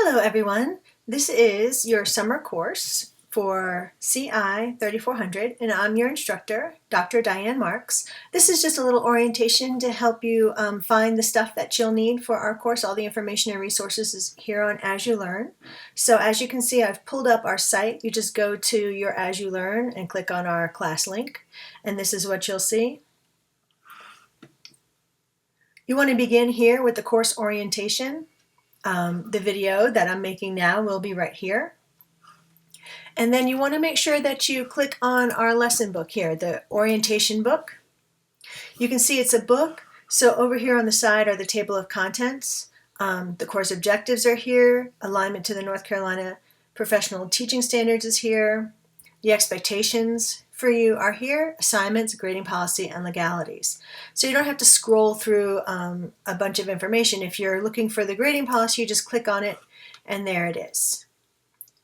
Hello everyone, this is your summer course for CI3400 and I'm your instructor, Dr. Diane Marks. This is just a little orientation to help you find the stuff that you'll need for our course. All the information and resources is here on As You Learn. So as you can see, I've pulled up our site. You just go to your As You Learn and click on our class link, and this is what you'll see. You want to begin here with the course orientation. The video that I'm making now will be right here. And then you want to make sure that you click on our lesson book here, the orientation book. You can see it's a book, so over here on the side are the table of contents. The course objectives are here, alignment to the North Carolina Professional Teaching Standards is here, the expectations for you are here, assignments, grading policy, and legalities. So you don't have to scroll through a bunch of information. If you're looking for the grading policy, you just click on it and there it is.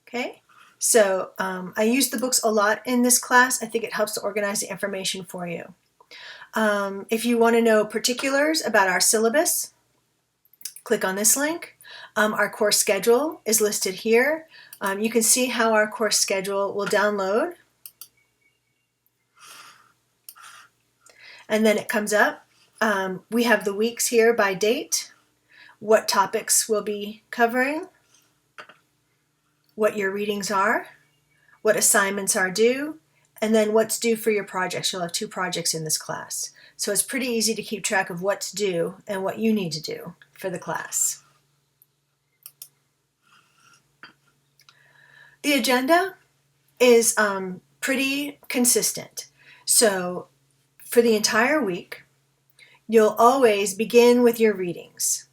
Okay, so I use the books a lot in this class. I think it helps to organize the information for you. If you want to know particulars about our syllabus, click on this link. Our course schedule is listed here. You can see how our course schedule will download. And then it comes up. We have the weeks here by date, what topics we'll be covering, what your readings are, what assignments are due, and then what's due for your projects. You'll have 2 projects in this class. So it's pretty easy to keep track of what's due and what you need to do for the class. The agenda is pretty consistent. So for the entire week, you'll always begin with your readings.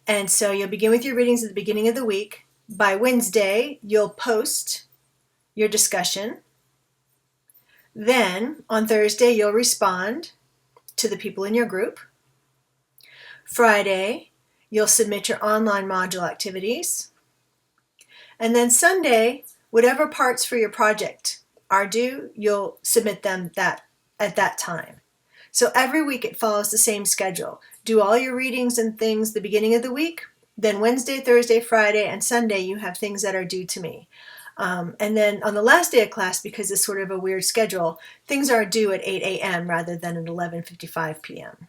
And so you'll begin with your readings at the beginning of the week. By Wednesday, you'll post your discussion. Then on Thursday, you'll respond to the people in your group. Friday, you'll submit your online module activities. And then Sunday, whatever parts for your project are due, you'll submit them at that time. So every week it follows the same schedule. Do all your readings and things the beginning of the week, then Wednesday, Thursday, Friday, and Sunday you have things that are due to me. And then on the last day of class, because it's sort of a weird schedule, things are due at 8 a.m. rather than at 11:55 p.m.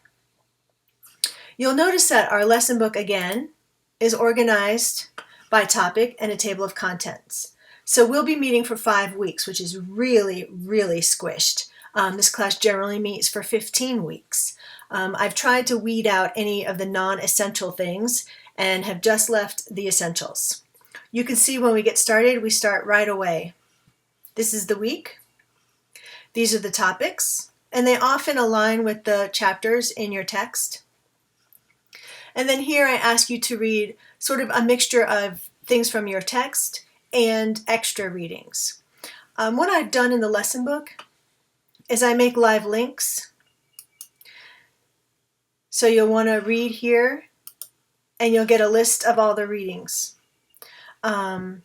You'll notice that our lesson book again is organized by topic and a table of contents. So we'll be meeting for 5 weeks, which is really, really squished. This class generally meets for 15 weeks. I've tried to weed out any of the non-essential things and have just left the essentials. You can see when we get started, we start right away. This is the week. These are the topics, and they often align with the chapters in your text. And then here I ask you to read sort of a mixture of things from your text and extra readings. What I've done in the lesson book is I make live links. So you'll want to read here and you'll get a list of all the readings. I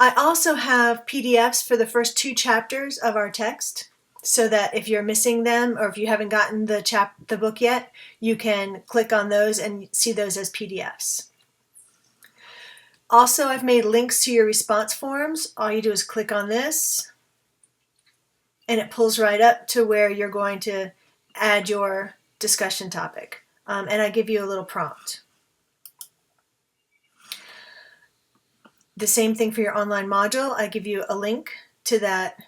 also have PDFs for the first 2 chapters of our text so that if you're missing them or if you haven't gotten the book yet, you can click on those and see those as PDFs. Also, I've made links to your response forms. All you do is click on this and it pulls right up to where you're going to add your discussion topic. And I give you a little prompt. The same thing for your online module. I give you a link to that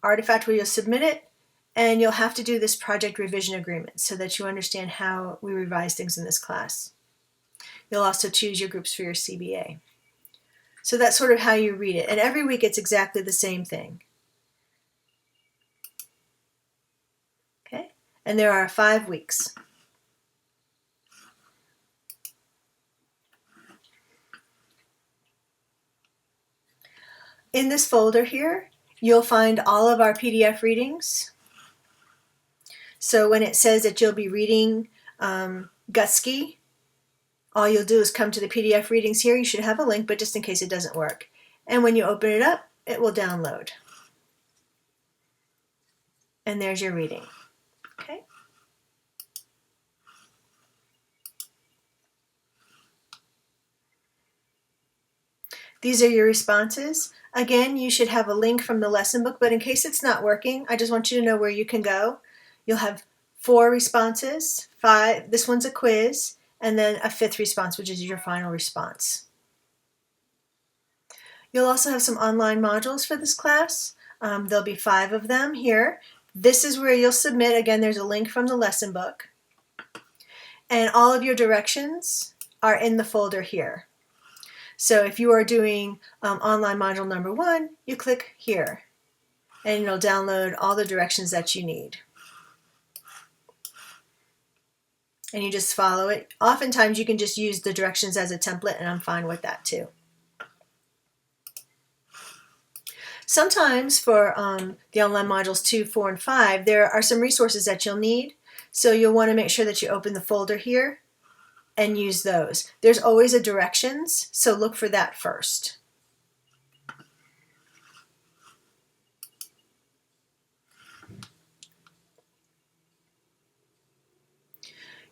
artifact where you'll submit it, and you'll have to do this project revision agreement so that you understand how we revise things in this class. You'll also choose your groups for your CBA. So that's sort of how you read it. And every week it's exactly the same thing. Okay? And there are 5 weeks. In this folder here, you'll find all of our PDF readings. So when it says that you'll be reading Gutsky, all you'll do is come to the PDF readings here. You should have a link, but just in case it doesn't work. And when you open it up, it will download. And there's your reading. Okay? These are your responses. Again, you should have a link from the lesson book, but in case it's not working, I just want you to know where you can go. You'll have 4 responses, 5, this one's a quiz, and then a 5th response, which is your final response. You'll also have some online modules for this class. There'll be 5 of them here. This is where you'll submit. Again, there's a link from the lesson book. And all of your directions are in the folder here. So if you are doing online module number 1, you click here and it'll download all the directions that you need. And you just follow it. Oftentimes you can just use the directions as a template, and I'm fine with that too. Sometimes for the online modules 2, 4, and 5, there are some resources that you'll need. So you'll want to make sure that you open the folder here and use those. There's always a directions, so look for that first.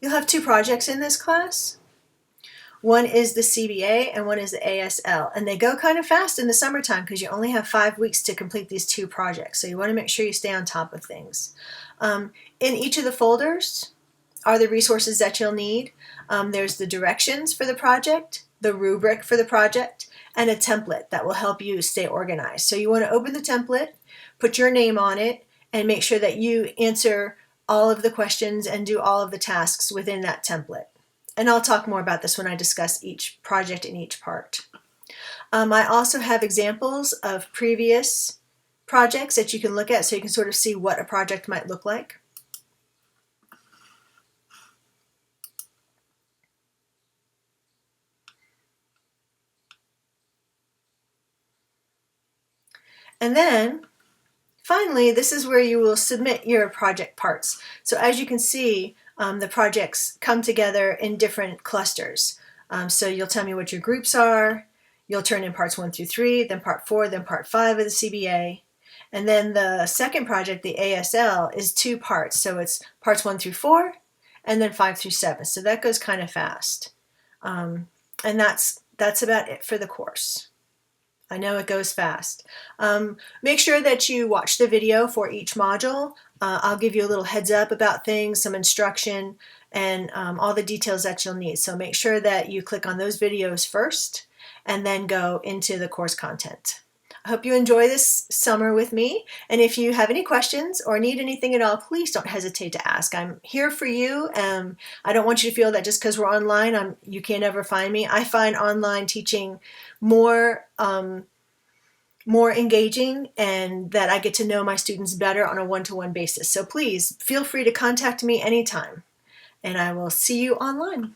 You'll have 2 projects in this class. One is the CBA and one is the ASL, and they go kind of fast in the summertime because you only have 5 weeks to complete these 2 projects, so you want to make sure you stay on top of things. In each of the folders are the resources that you'll need. There's the directions for the project, the rubric for the project, and a template that will help you stay organized. So you want to open the template, put your name on it, and make sure that you answer all of the questions and do all of the tasks within that template. And I'll talk more about this when I discuss each project in each part. I also have examples of previous projects that you can look at so you can sort of see what a project might look like. And then finally, this is where you will submit your project parts. So as you can see, the projects come together in different clusters. So you'll tell me what your groups are, you'll turn in parts 1 through 3, then part 4, then part 5 of the CBA. And then the second project, the ASL, is 2 parts. So it's parts 1 through 4, and then 5 through 7. So that goes kind of fast. And that's about it for the course. I know it goes fast. Make sure that you watch the video for each module. I'll give you a little heads up about things, some instruction, and all the details that you'll need. So make sure that you click on those videos first and then go into the course content. I hope you enjoy this summer with me, and if you have any questions or need anything at all, please don't hesitate to ask. I'm here for you. I don't want you to feel that just because we're online, you can't ever find me. I find online teaching more engaging, and that I get to know my students better on a one-to-one basis. So please feel free to contact me anytime, and I will see you online.